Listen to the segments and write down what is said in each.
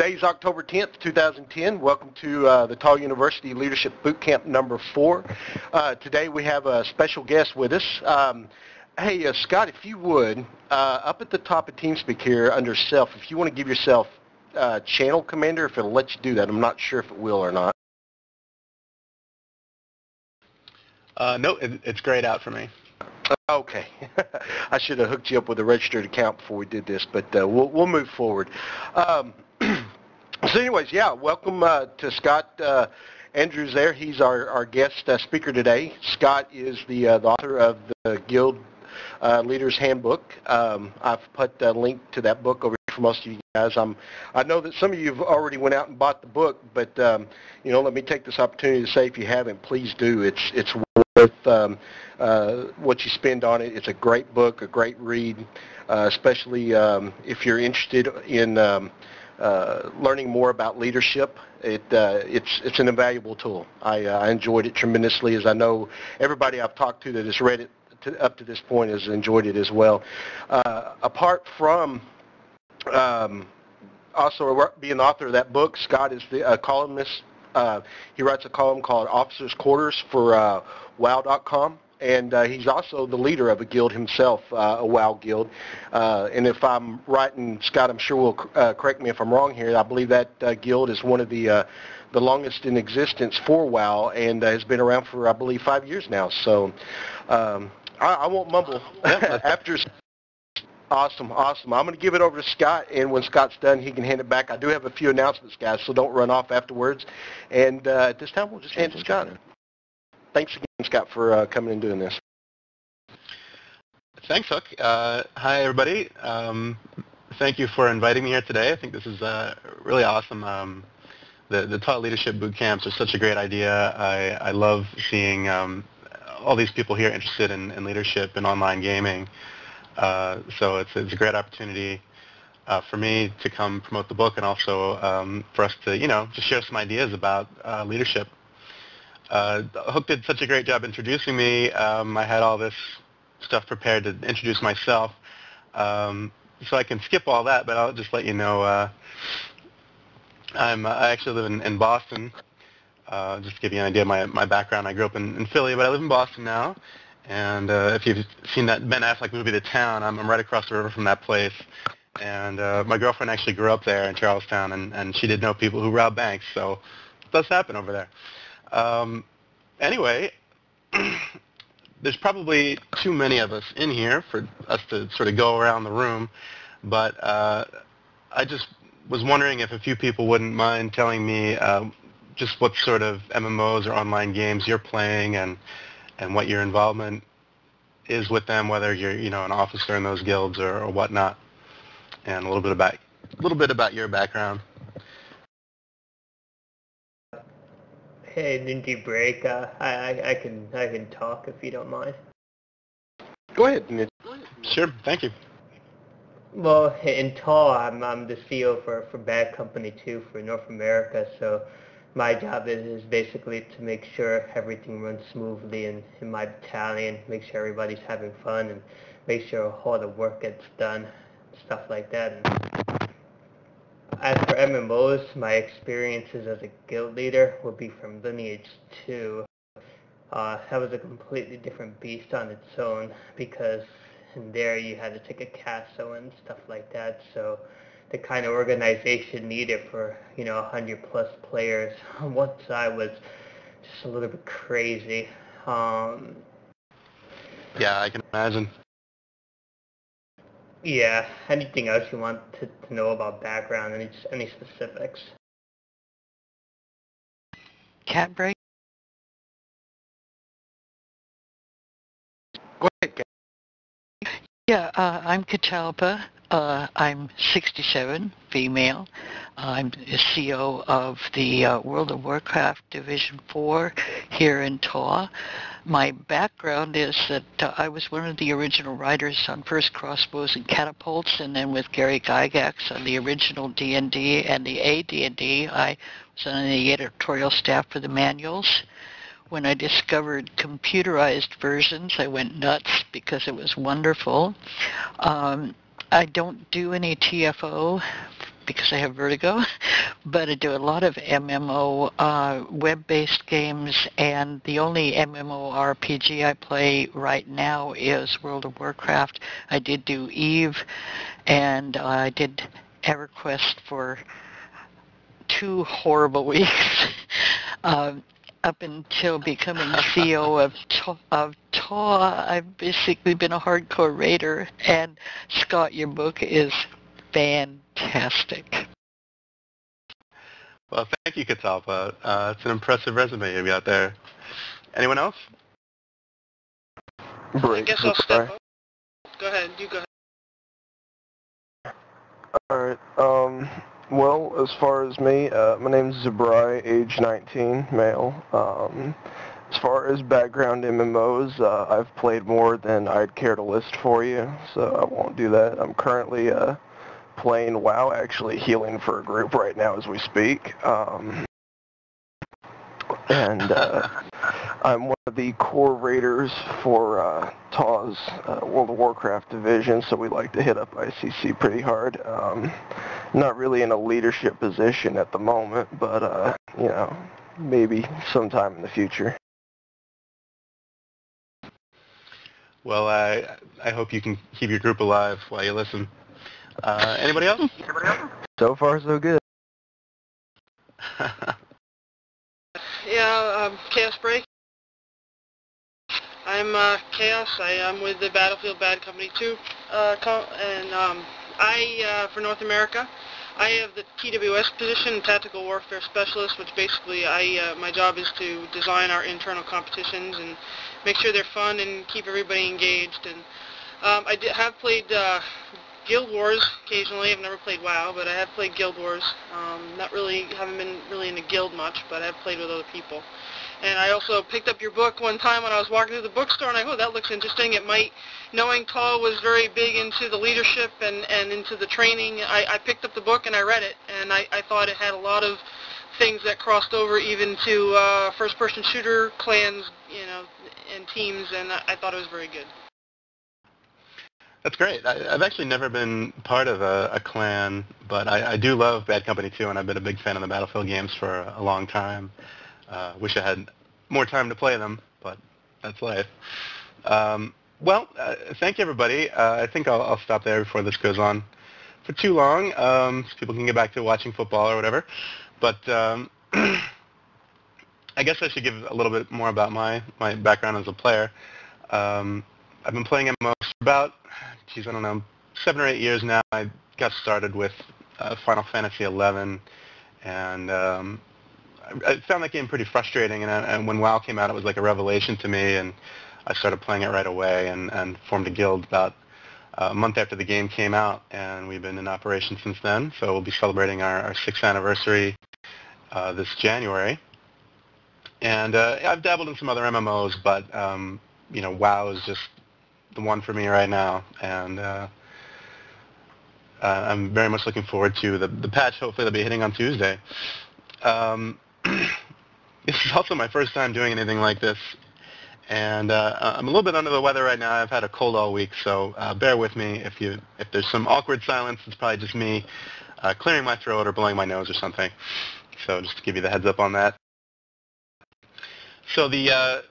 Today's October 10th, 2010. Welcome to the TAW University Leadership Bootcamp number 4. Today we have a special guest with us. Hey, Scott, if you would, up at the top of TeamSpeak here under Self, if you want to give yourself Channel Commander, if it'll let you do that. I'm not sure if it will or not. No, it's grayed out for me. Okay. I should have hooked you up with a registered account before we did this, but we'll move forward. So anyways, yeah, welcome to Scott Andrews there. He's our guest speaker today. Scott is the author of the Guild Leaders Handbook. I've put a link to that book over here for most of you guys. I know that some of you have already went out and bought the book, but you know, let me take this opportunity to say if you haven't, please do. It's worth what you spend on it. It's a great book, a great read, especially if you're interested in learning more about leadership. It's an invaluable tool. I enjoyed it tremendously, as I know everybody I've talked to that has read it up to this point has enjoyed it as well. Apart from also being the author of that book, Scott is the columnist. He writes a column called Officers' Quarters for WoW.com. And he's also the leader of a guild himself, a WoW guild. And if I'm right, and Scott, I'm sure will correct me if I'm wrong here, I believe that guild is one of the longest in existence for WoW and has been around for, I believe, 5 years now. So I won't mumble. After Awesome. I'm going to give it over to Scott, and when Scott's done, he can hand it back. I do have a few announcements, guys, so don't run off afterwards. And at this time, we'll just hand it to Scott. Thanks again, Scott, for coming and doing this. Thanks, Hook. Hi, everybody. Thank you for inviting me here today. I think this is really awesome. The TAW Leadership Bootcamps are such a great idea. I love seeing all these people here interested in leadership and online gaming. So it's a great opportunity for me to come promote the book and also for us to, just share some ideas about leadership. Hook did such a great job introducing me. I had all this stuff prepared to introduce myself, so I can skip all that, but I'll just let you know I actually live in Boston. Just to give you an idea of my background, I grew up in Philly, but I live in Boston now. And if you've seen that Ben Affleck movie, The Town, I'm right across the river from that place. And my girlfriend actually grew up there in Charlestown, and she did know people who rob banks, so it does happen over there. Anyway, there's probably too many of us in here for us to sort of go around the room, but I just was wondering if a few people wouldn't mind telling me just what sort of MMOs or online games you're playing and what your involvement is with them, whether you're an officer in those guilds or whatnot, and a little bit about your background. Hey, Ninja Break. I can talk if you don't mind. Go ahead, Ninja. Sure, thank you. Well, in TAW, I'm the CEO for Bad Company 2 for North America, so my job is basically to make sure everything runs smoothly in my battalion, make sure everybody's having fun, and make sure all the work gets done, stuff like that. And as for MMOs, my experiences as a guild leader would be from Lineage 2. That was a completely different beast on its own, because in there you had to take a castle and stuff like that, so the kind of organization needed for 100 plus players on one side was just a little bit crazy. Yeah, I can imagine. Yeah, anything else you want to know about background, any specifics? Cat break? Go ahead, Kat. Yeah, I'm Catalpa. I'm 67, female. I'm the CEO of the World of Warcraft Division 4 here in TAW. My background is that I was one of the original writers on First Crossbows and Catapults, and then with Gary Gygax on the original D&D and the AD&D. I was on the editorial staff for the manuals. When I discovered computerized versions, I went nuts because it was wonderful. I don't do any TFO because I have vertigo, but I do a lot of MMO web-based games, and the only MMORPG I play right now is World of Warcraft. I did do EVE, and I did EverQuest for 2 horrible weeks. Up until becoming CEO of TAW, I've basically been a hardcore raider, and Scott, your book is fantastic. Well, thank you, Catalpa. It's an impressive resume you've got there. Anyone else? I guess I'll step up. Go ahead, you go ahead. Alright, well, as far as me, my name's Zabrai, age 19, male. As far as background MMOs, I've played more than I'd care to list for you, so I won't do that. I'm currently playing WoW, actually healing for a group right now as we speak. And I'm one of the core raiders for TAW's World of Warcraft division, so we like to hit up ICC pretty hard. Not really in a leadership position at the moment, but, you know, maybe sometime in the future. Well, I hope you can keep your group alive while you listen. Anybody else? So far, so good. Yeah, Chaos Break. I'm Chaos. I'm with the Battlefield Bad Company 2, and I, for North America, I have the TWS position, Tactical Warfare Specialist, which basically my job is to design our internal competitions and make sure they're fun and keep everybody engaged. And I have played Guild Wars occasionally. I've never played WoW, but I have played Guild Wars. Haven't been really into Guild much, but I've played with other people. And I also picked up your book one time when I was walking through the bookstore, and I that looks interesting. It might, knowing TAW was very big into the leadership and into the training, I picked up the book and I read it, and I thought it had a lot of things that crossed over even to first-person shooter clans, you know, and teams, and I thought it was very good. That's great. I've actually never been part of a clan, but I do love Bad Company 2, and I've been a big fan of the Battlefield games for a long time. Wish I had more time to play them, but that's life. Well, thank you, everybody. I think I'll stop there before this goes on for too long, so people can get back to watching football or whatever. But I guess I should give a little bit more about my background as a player. I've been playing MMOs for about, I don't know, 7 or 8 years now. I got started with Final Fantasy XI, and I found that game pretty frustrating, and when WoW came out, it was like a revelation to me, and I started playing it right away and formed a guild about a month after the game came out, and we've been in operation since then, so we'll be celebrating our 6th anniversary this January. And I've dabbled in some other MMOs, but you know, WoW is just the one for me right now, and I'm very much looking forward to the patch. Hopefully they'll be hitting on Tuesday. This is also my first time doing anything like this, and I'm a little bit under the weather right now. I've had a cold all week, so bear with me. If there's some awkward silence, it's probably just me clearing my throat or blowing my nose or something. So just to give you the heads up on that. So the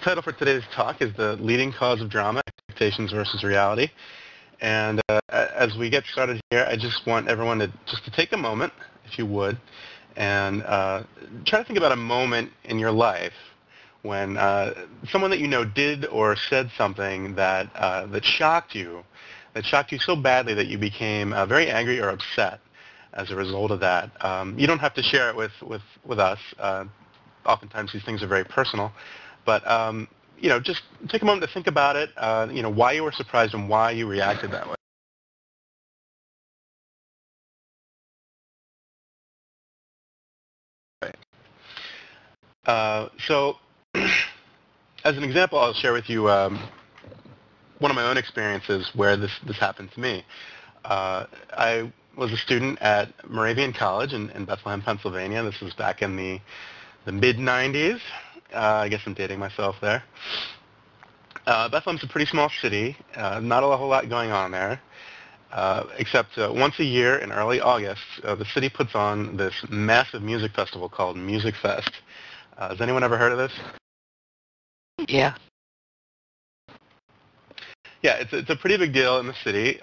title for today's talk is The Leading Cause of Drama, Expectations versus Reality. And as we get started here, I just want everyone to take a moment, if you would, and try to think about a moment in your life when someone that you know did or said something that shocked you so badly that you became very angry or upset as a result of that. You don't have to share it with us. Oftentimes these things are very personal, but you know, just take a moment to think about it. You know, why you were surprised and why you reacted that way. So, as an example, I'll share with you one of my own experiences where this happened to me. I was a student at Moravian College in Bethlehem, Pennsylvania. This was back in the mid-'90s. I guess I'm dating myself there. Bethlehem's a pretty small city, not a whole lot going on there. except once a year in early August, the city puts on this massive music festival called Music Fest. Has anyone ever heard of this? Yeah. Yeah, it's a pretty big deal in the city.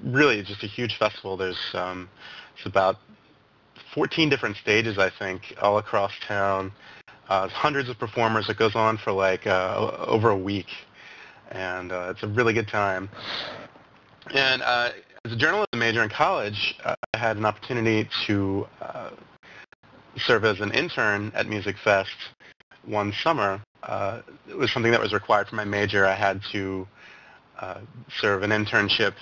Really just a huge festival. There's it's about 14 different stages, I think, all across town. Hundreds of performers. It goes on for like over a week, and it's a really good time. And as a journalism major in college, I had an opportunity to serve as an intern at Music Fest one summer. It was something that was required for my major. I had to serve an internship,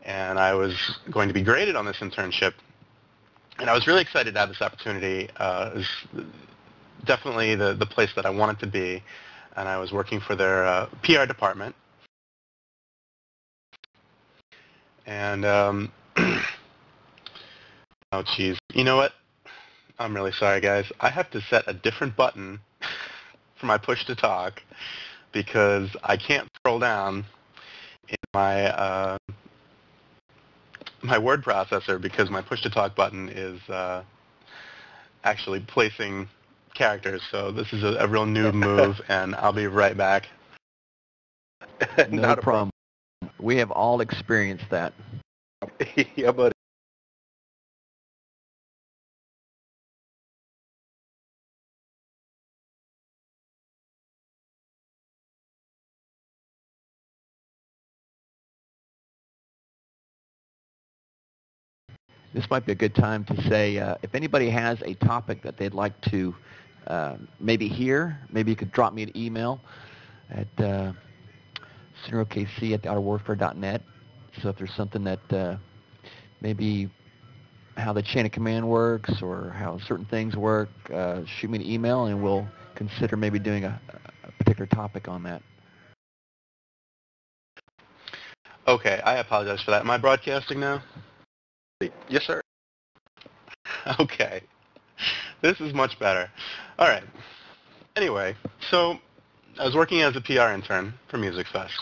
and I was going to be graded on this internship. And I was really excited to have this opportunity. It was definitely the place that I wanted to be, and I was working for their PR department. And, oh geez, you know what? I'm really sorry, guys. I have to set a different button for my push to talk because I can't scroll down in my my word processor because my push to talk button is actually placing characters. So this is a real noob move, and I'll be right back. No problem. We have all experienced that. Yeah, buddy. This might be a good time to say, if anybody has a topic that they'd like to maybe hear, maybe you could drop me an email at senatorokc@theartofwarfare.net. So if there's something that maybe how the chain of command works or how certain things work, shoot me an email and we'll consider maybe doing a particular topic on that. Okay, I apologize for that. Am I broadcasting now? Yes, sir. Okay. This is much better. All right. Anyway, so I was working as a PR intern for Music Fest.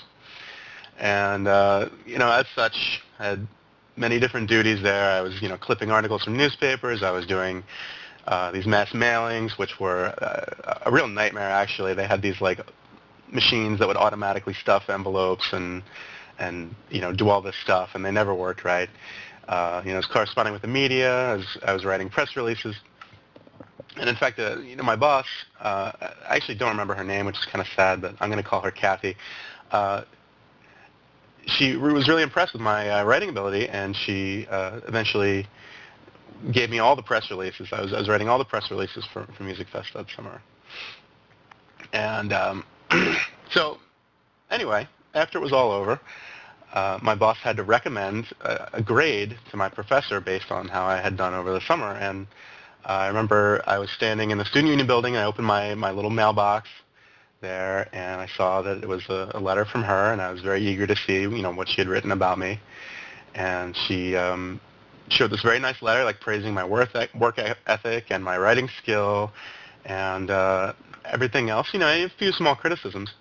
And, as such, I had many different duties there. I was, clipping articles from newspapers. I was doing these mass mailings, which were a real nightmare, actually. They had these, machines that would automatically stuff envelopes and do all this stuff, and they never worked right. I was corresponding with the media. I was writing press releases. And in fact, my boss, I actually don't remember her name, which is kind of sad, but I'm going to call her Kathy. She was really impressed with my writing ability, and she eventually gave me all the press releases. I was writing all the press releases for Music Fest that summer. And so anyway, after it was all over, my boss had to recommend a grade to my professor based on how I had done over the summer. And I remember I was standing in the Student Union building, and I opened my little mailbox there, and I saw that it was a letter from her, and I was very eager to see, what she had written about me. And she showed this very nice letter, praising my work ethic and my writing skill and everything else, a few small criticisms.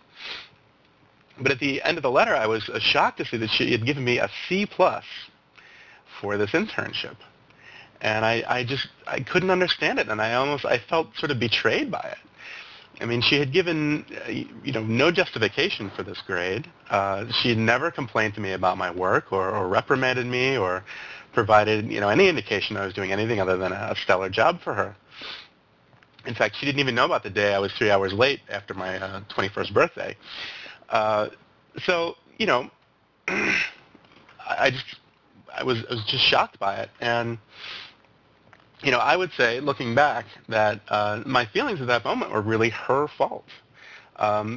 But at the end of the letter, I was shocked to see that she had given me a C+ for this internship. And I couldn't understand it, and I felt sort of betrayed by it. I mean, she had given, no justification for this grade. She had never complained to me about my work or reprimanded me or provided, any indication I was doing anything other than a stellar job for her. In fact, she didn't even know about the day I was 3 hours late after my 21st birthday. So, I was just shocked by it. And, I would say, looking back, that my feelings at that moment were really her fault.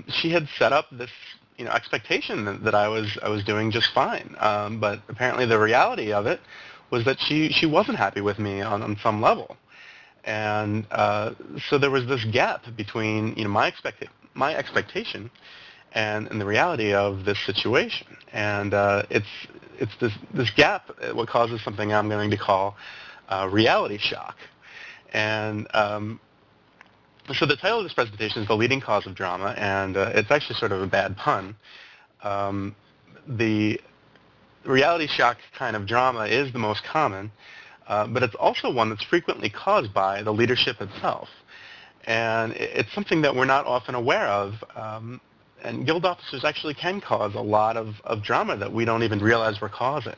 She had set up this, expectation that I was doing just fine. But apparently the reality of it was that she wasn't happy with me on some level. And so there was this gap between, my expectation and the reality of this situation. And it's this gap what causes something I'm going to call reality shock. And so the title of this presentation is The Leading Cause of Drama, and it's actually sort of a bad pun. The reality shock kind of drama is the most common, but it's also one that's frequently caused by the leadership itself. And it's something that we're not often aware of, and guild officers actually can cause a lot of drama that we don't even realize we're causing.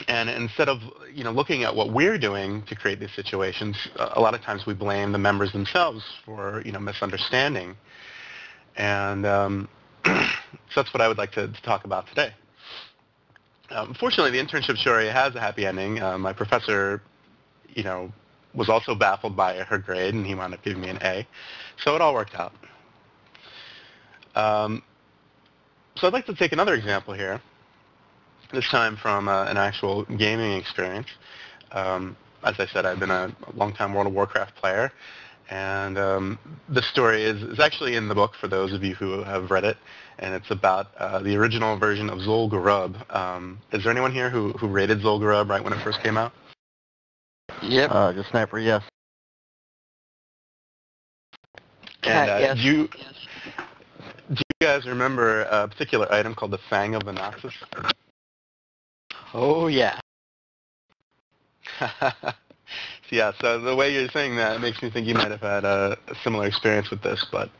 And instead of looking at what we're doing to create these situations, a lot of times we blame the members themselves for misunderstanding. And so that's what I would like to talk about today. Fortunately, the internship story has a happy ending. My professor, was also baffled by her grade, and he wound up giving me an A. So it all worked out. So I'd like to take another example here, this time from an actual gaming experience. As I said, I've been a long-time World of Warcraft player, and this story is actually in the book for those of you who have read it, and it's about the original version of Zul'Gurub. Is there anyone here who rated Zul'Gurub right when it first came out? Yep. Just Sniper, yes. And Yes. do you guys remember a particular item called the Fang of the Noxus? Oh, yeah. Yeah, so the way you're saying that makes me think you might have had a similar experience with this, but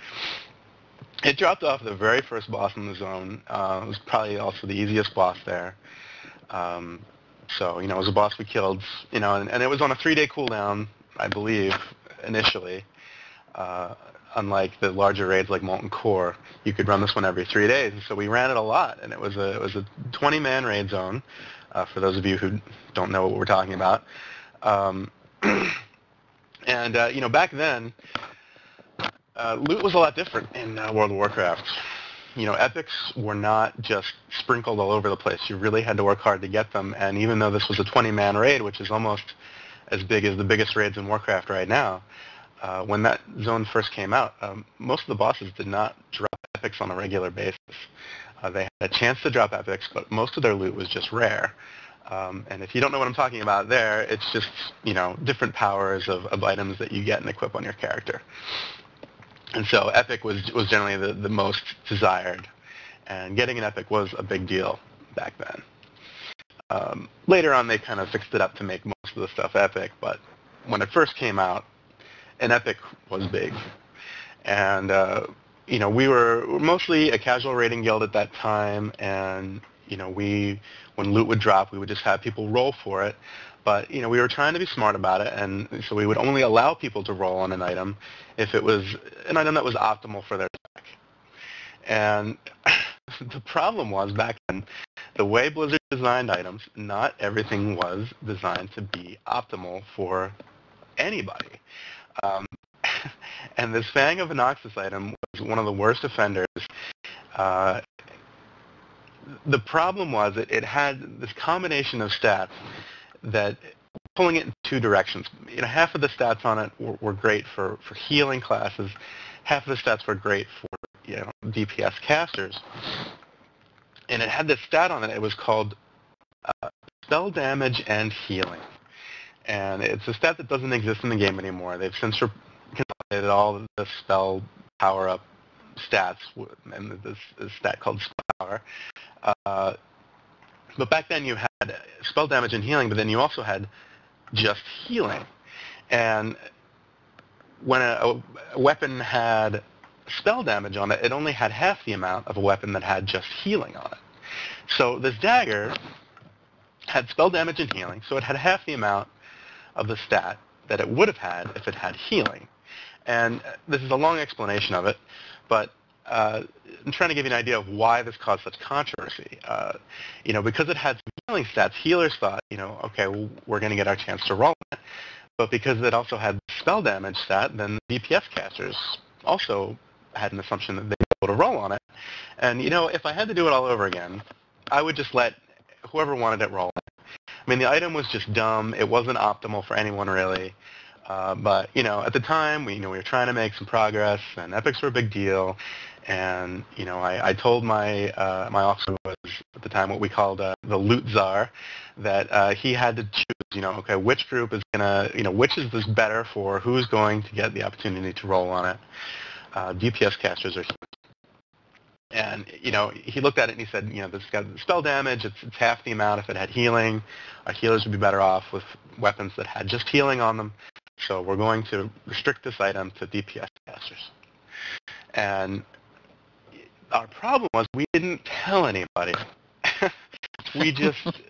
it dropped off the very first boss in the zone. It was probably also the easiest boss there. So, it was a boss we killed, and it was on a 3-day cooldown, I believe, initially. Unlike the larger raids like Molten Core, you could run this one every 3 days. And so we ran it a lot, and it was a 20-man raid zone, for those of you who don't know what we're talking about. And back then, loot was a lot different in World of Warcraft. Epics were not just sprinkled all over the place. You really had to work hard to get them, and even though this was a 20-man raid, which is almost as big as the biggest raids in Warcraft right now, when that zone first came out, most of the bosses did not drop epics on a regular basis. They had a chance to drop epics, but most of their loot was just rare. And if you don't know what I'm talking about there, it's just, different powers of items that you get and equip on your character. And so epic was generally the most desired, and getting an epic was a big deal back then. Later on, they kind of fixed it up to make most of the stuff epic, but when it first came out, an epic was big. And, we were mostly a casual raiding guild at that time, and, when loot would drop, we would just have people roll for it. But, we were trying to be smart about it, and so we would only allow people to roll on an item if it was an item that was optimal for their deck. And the problem was, back then, the way Blizzard designed items, not everything was designed to be optimal for anybody. And this Fang of Noxus item was one of the worst offenders. The problem was it had this combination of stats that pulling it in two directions. Half of the stats on it were great for healing classes. Half of the stats were great for DPS casters. And it had this stat on it. It was called spell damage and healing. And it's a stat that doesn't exist in the game anymore. They've since consolidated all of the spell power-up stats and this stat called spell power. But back then you had spell damage and healing, but then you also had just healing. And when a weapon had spell damage on it, it only had half the amount of a weapon that had just healing on it. So this dagger had spell damage and healing, so it had half the amount of the stat that it would have had if it had healing. And this is a long explanation of it, but I'm trying to give you an idea of why this caused such controversy. Because it had some healing stats, healers thought, okay, well, we're going to get our chance to roll on it. But because it also had spell damage stat, then DPS casters also had an assumption that they'd be able to roll on it. And, if I had to do it all over again, I would just let whoever wanted it roll. I mean, the item was just dumb. It wasn't optimal for anyone, really. But, at the time, we were trying to make some progress, and epics were a big deal. And, I told my officer, was at the time what we called the loot czar, that he had to choose, okay, which group is going to, which is this better for, who's going to get the opportunity to roll on it, DPS casters or healers. And, he looked at it and he said, this has got spell damage. It's half the amount if it had healing. Our healers would be better off with weapons that had just healing on them. So we're going to restrict this item to DPS casters. And our problem was we didn't tell anybody. We just,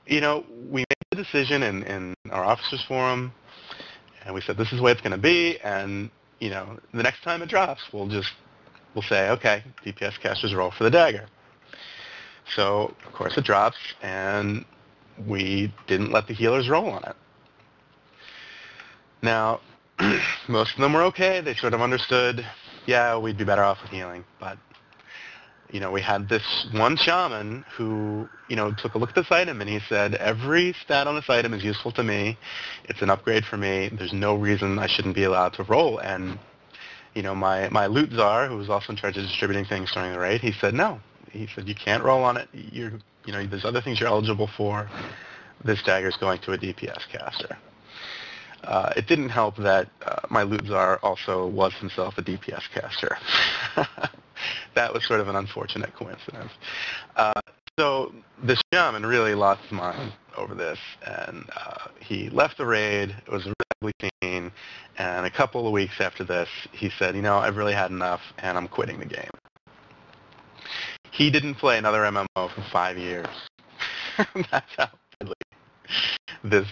we made the decision in our officers forum, and we said this is the way it's going to be, and, the next time it drops, we'll say, okay, DPS casters roll for the dagger. So, of course, it drops, and we didn't let the healers roll on it. Now, most of them were okay. They sort of understood, yeah, we'd be better off with healing. But, we had this one shaman who, took a look at this item, and he said, every stat on this item is useful to me. It's an upgrade for me. There's no reason I shouldn't be allowed to roll. And my loot czar, who was also in charge of distributing things during the raid, he said no. He said you can't roll on it. There's other things you're eligible for. This dagger is going to a DPS caster. It didn't help that my loot czar also was himself a DPS caster. That was sort of an unfortunate coincidence. So the shaman really lost his mind over this, and he left the raid. It was a really ugly scene, and a couple of weeks after this, he said, I've really had enough, and I'm quitting the game. He didn't play another MMO for 5 years. That's how badly this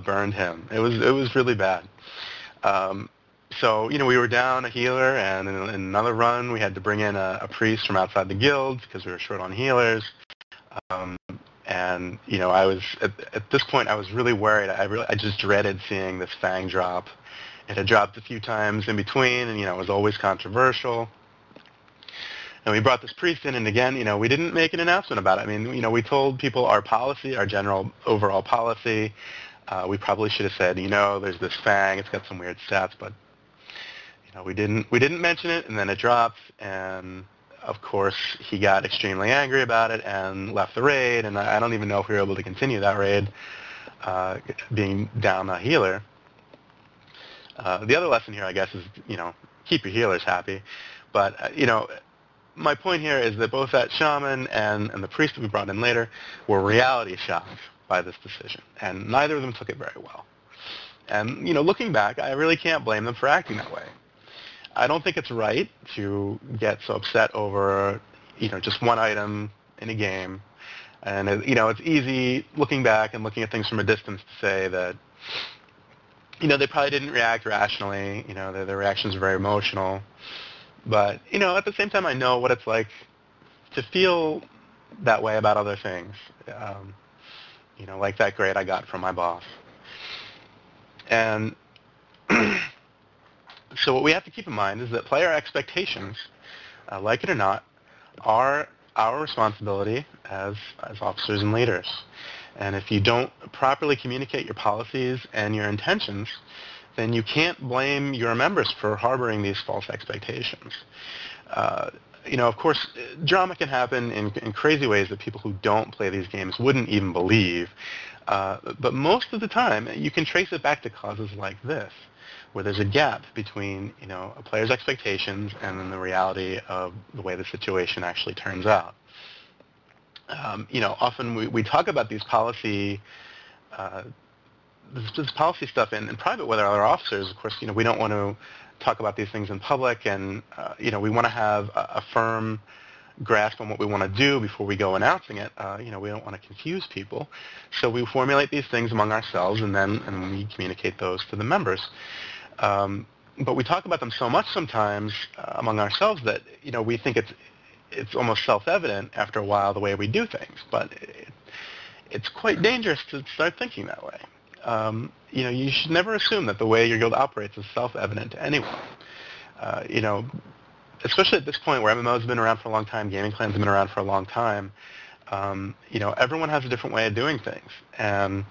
burned him. It was really bad. So, we were down a healer, and in another run, we had to bring in a priest from outside the guild because we were short on healers. And, I was, at this point, I was really worried. I just dreaded seeing this Fang drop. It had dropped a few times in between, and, it was always controversial. And we brought this priest in, and again, we didn't make an announcement about it. I mean, we told people our policy, our general overall policy. We probably should have said, there's this Fang. It's got some weird stats, but, we didn't mention it, and then it dropped, and of course, he got extremely angry about it and left the raid, and I don't even know if we were able to continue that raid, being down a healer. The other lesson here, I guess, is, keep your healers happy. But, my point here is that both that shaman and the priest that we brought in later were reality shocked by this decision, and neither of them took it very well. And, looking back, I really can't blame them for acting that way. I don't think it's right to get so upset over, just one item in a game. And, it's easy looking back and looking at things from a distance to say that, they probably didn't react rationally. Their reactions are very emotional. But, at the same time, I know what it's like to feel that way about other things. Like that grade I got from my boss. And so what we have to keep in mind is that player expectations, like it or not, are our responsibility as officers and leaders. And if you don't properly communicate your policies and your intentions, then you can't blame your members for harboring these false expectations. Of course, drama can happen in crazy ways that people who don't play these games wouldn't even believe. But most of the time, you can trace it back to causes like this, where there's a gap between, a player's expectations and then the reality of the way the situation actually turns out. Often we talk about these policy this policy stuff in private with our officers. Of course, we don't want to talk about these things in public, and we want to have a firm grasp on what we want to do before we go announcing it. We don't want to confuse people, so we formulate these things among ourselves, and we communicate those to the members. But we talk about them so much sometimes among ourselves that we think it's almost self-evident after a while the way we do things, but it's quite dangerous to start thinking that way. You should never assume that the way your guild operates is self-evident to anyone. Especially at this point where MMOs have been around for a long time, gaming clans have been around for a long time. Everyone has a different way of doing things, and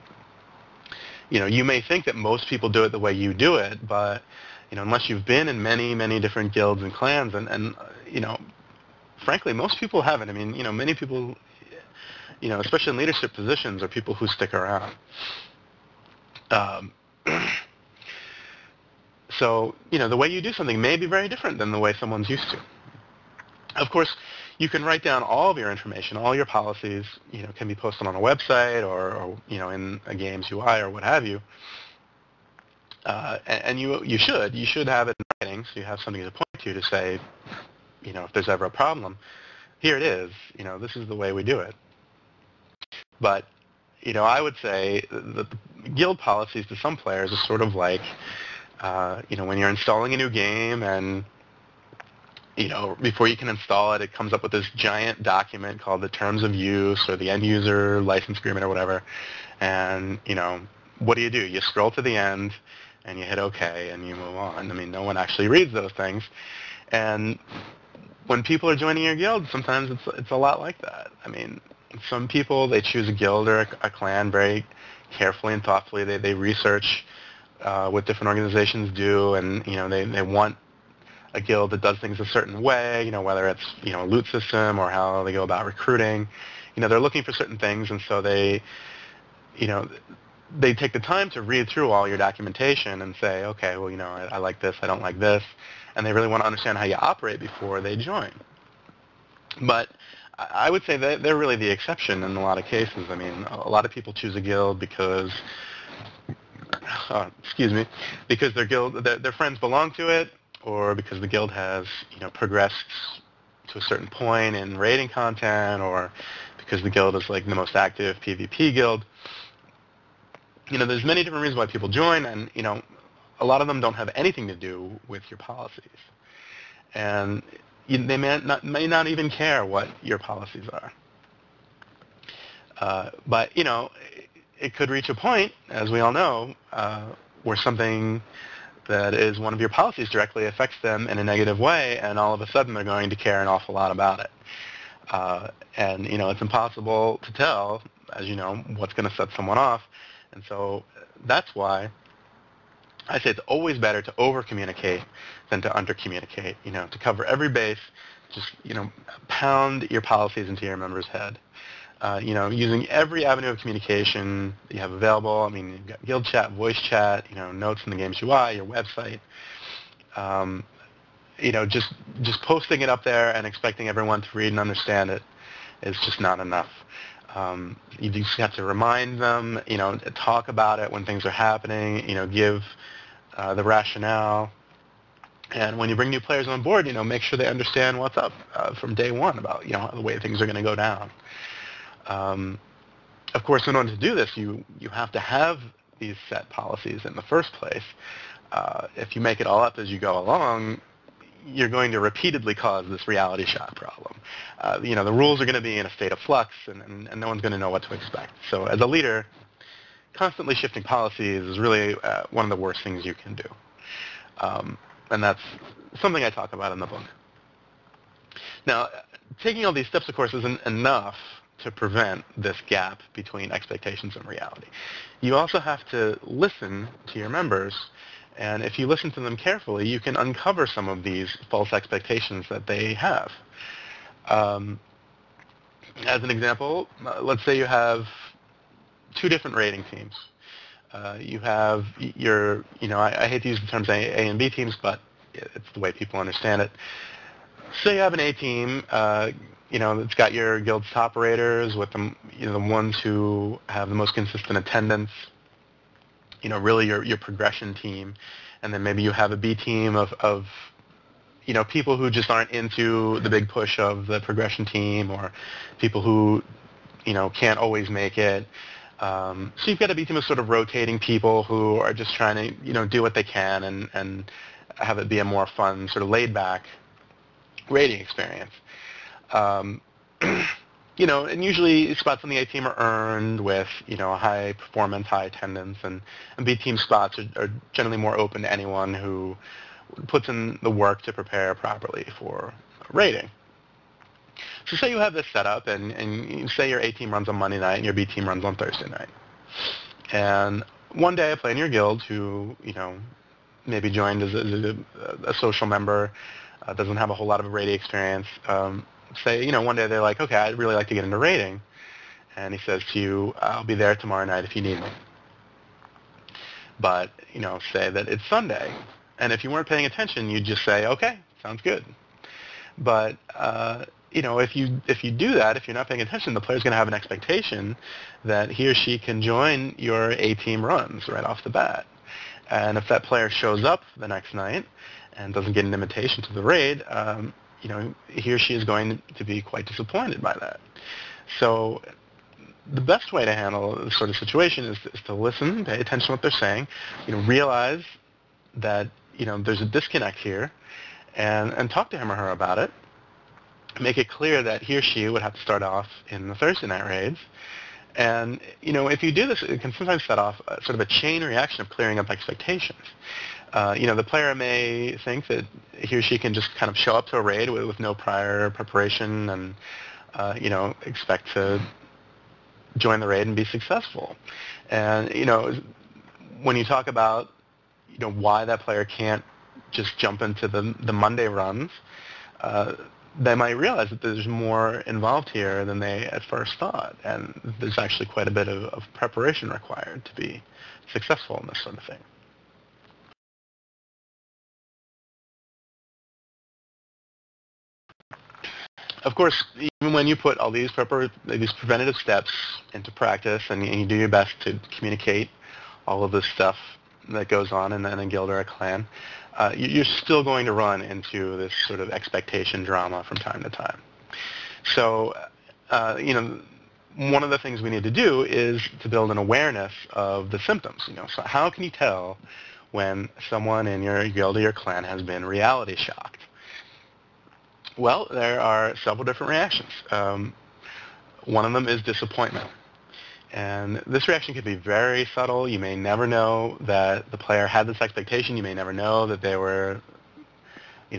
you may think that most people do it the way you do it, but unless you've been in many, many different guilds and clans, and frankly, most people haven't. I mean, many people, especially in leadership positions, are people who stick around. So, the way you do something may be very different than the way someone's used to. Of course, you can write down all of your information, all your policies, can be posted on a website or in a game's UI or what have you. And you should have it in writing, so you have something to point to say, if there's ever a problem, here it is. This is the way we do it. But I would say that the guild policies to some players is sort of like, when you're installing a new game and before you can install it, it comes up with this giant document called the Terms of Use or the End User License Agreement or whatever. And, what do? You scroll to the end and you hit OK and you move on. I mean, no one actually reads those things. And when people are joining your guild, sometimes it's a lot like that. I mean, some people, they choose a guild or a clan very carefully and thoughtfully. They research what different organizations do, and, they want a guild that does things a certain way, whether it's, a loot system or how they go about recruiting. They're looking for certain things, and so they take the time to read through all your documentation and say, okay, well, I like this, I don't like this, and they really want to understand how you operate before they join. But I would say that they're really the exception in a lot of cases. I mean, a lot of people choose a guild because, because their friends belong to it, or because the guild has, progressed to a certain point in raiding content, or because the guild is like the most active PvP guild. There's many different reasons why people join, and, a lot of them don't have anything to do with your policies. And they may not even care what your policies are. But, it could reach a point, as we all know, where something that is one of your policies directly affects them in a negative way, and all of a sudden they're going to care an awful lot about it. And, it's impossible to tell, as you know, what's going to set someone off. And so that's why I say it's always better to over-communicate than to under-communicate, to cover every base. Just, pound your policies into your members' head. Using every avenue of communication that you have available. I mean, you've got guild chat, voice chat, notes in the game's UI, your website. Just posting it up there and expecting everyone to read and understand it is just not enough. You just have to remind them, talk about it when things are happening, give the rationale. And when you bring new players on board, make sure they understand what's up from day one about, the way things are going to go down. Of course, in order to do this, you have to have these set policies in the first place. If you make it all up as you go along, you're going to repeatedly cause this reality shock problem. The rules are going to be in a state of flux, and no one's going to know what to expect. So as a leader, constantly shifting policies is really one of the worst things you can do. And that's something I talk about in the book. Now, taking all these steps, of course, isn't enough to prevent this gap between expectations and reality. You also have to listen to your members, and if you listen to them carefully, you can uncover some of these false expectations that they have. As an example, let's say you have two different rating teams. You have your, I hate to use the terms A and B teams, but it's the way people understand it. Say you have an A team, it's got your guild's top raters with the, the ones who have the most consistent attendance, really your progression team. And then maybe you have a B team of people who just aren't into the big push of the progression team, or people who, can't always make it. So you've got a B team of sort of rotating people who are just trying to, do what they can and have it be a more fun, sort of laid-back rating experience. And usually spots on the A team are earned with, high performance, high attendance, and B team spots are generally more open to anyone who puts in the work to prepare properly for a rating. So say you have this set up, and you say your A team runs on Monday night and your B team runs on Thursday night. And one day a player in your guild who, maybe joined as a social member, doesn't have a whole lot of rating experience, say, one day they're like, okay, I'd really like to get into rating. And he says to you, I'll be there tomorrow night if you need me. But, say that it's Sunday. And if you weren't paying attention, you'd just say, okay, sounds good. But if you do that, if you're not paying attention, the player's going to have an expectation that he or she can join your A-team runs right off the bat. And if that player shows up the next night and doesn't get an invitation to the raid, he or she is going to be quite disappointed by that. So the best way to handle this sort of situation is to listen, pay attention to what they're saying, realize that there's a disconnect here, and talk to him or her about it. Make it clear that he or she would have to start off in the Thursday night raids. And, if you do this, it can sometimes set off sort of a chain reaction of clearing up expectations. The player may think that he or she can just kind of show up to a raid with no prior preparation and, expect to join the raid and be successful. And, when you talk about, why that player can't just jump into the Monday runs, they might realize that there's more involved here than they at first thought, and there's actually quite a bit of preparation required to be successful in this sort of thing. Of course, even when you put all these preventative steps into practice and you do your best to communicate all of this stuff that goes on in a guild or a clan, you're still going to run into this sort of expectation drama from time to time. So, one of the things we need to do is to build an awareness of the symptoms. So how can you tell when someone in your guild or your clan has been reality shocked? Well, there are several different reactions. One of them is disappointment. And this reaction can be very subtle. You may never know that the player had this expectation. You may never know that they were,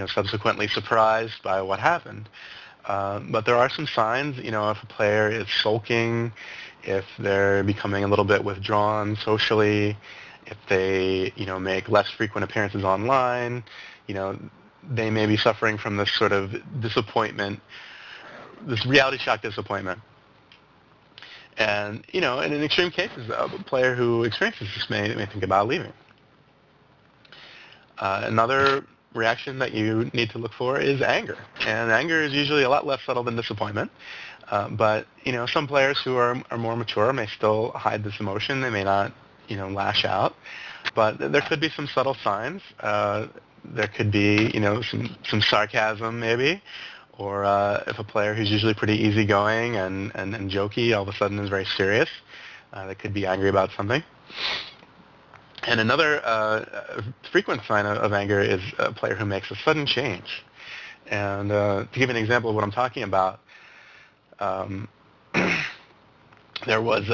subsequently surprised by what happened. But there are some signs, if a player is sulking, if they're becoming a little bit withdrawn socially, if they, make less frequent appearances online, they may be suffering from this sort of disappointment, this reality shock disappointment. And, in extreme cases, a player who experiences this may think about leaving. Another reaction that you need to look for is anger. And anger is usually a lot less subtle than disappointment. But, some players who are more mature may still hide this emotion. They may not, lash out. But there could be some subtle signs. There could be, some sarcasm maybe. Or if a player who's usually pretty easygoing and jokey all of a sudden is very serious, they could be angry about something. And another frequent sign of anger is a player who makes a sudden change. And to give an example of what I'm talking about, there was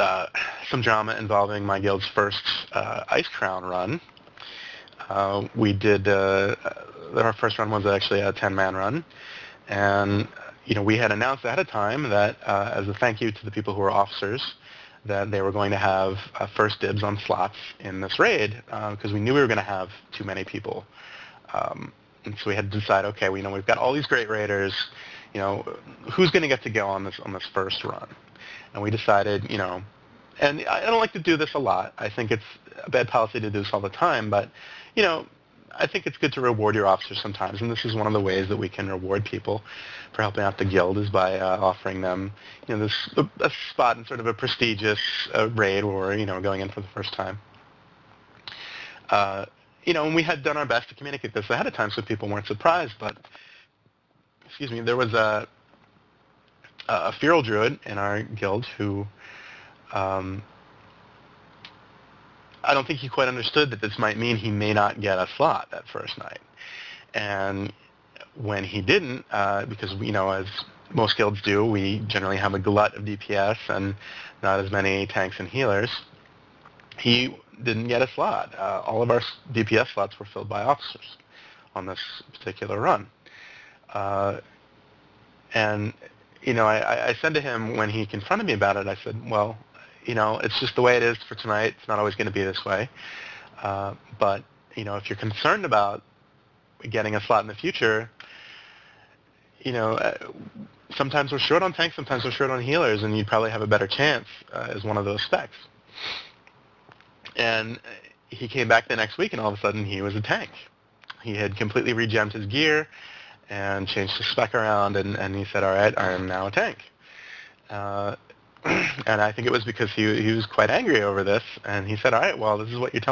some drama involving my guild's first Ice Crown run. We did, our first run was actually a 10-man run. And, we had announced ahead of time that as a thank you to the people who were officers, that they were going to have first dibs on slots in this raid because we knew we were going to have too many people. And so we had to decide, okay, we've got all these great raiders, who's going to get to go on this first run? And we decided, and I don't like to do this a lot. I think it's a bad policy to do this all the time, but, I think it's good to reward your officers sometimes, and this is one of the ways that we can reward people for helping out the guild is by offering them, a spot in sort of a prestigious raid where we're, going in for the first time. And we had done our best to communicate this ahead of time so people weren't surprised, but, there was a feral druid in our guild who, I don't think he quite understood that this might mean he may not get a slot that first night. And when he didn't, because, as most guilds do, we generally have a glut of DPS and not as many tanks and healers, he didn't get a slot. All of our DPS slots were filled by officers on this particular run. And, I said to him when he confronted me about it, I said, well, it's just the way it is for tonight. It's not always going to be this way. But, if you're concerned about getting a slot in the future, sometimes we're short on tanks, sometimes we're short on healers, and you'd probably have a better chance as one of those specs. And he came back the next week, and all of a sudden he was a tank. He had completely regemmed his gear, and changed the spec around, and he said, all right, I am now a tank. And I think it was because he was quite angry over this, and he said, all right, well, this is what you're telling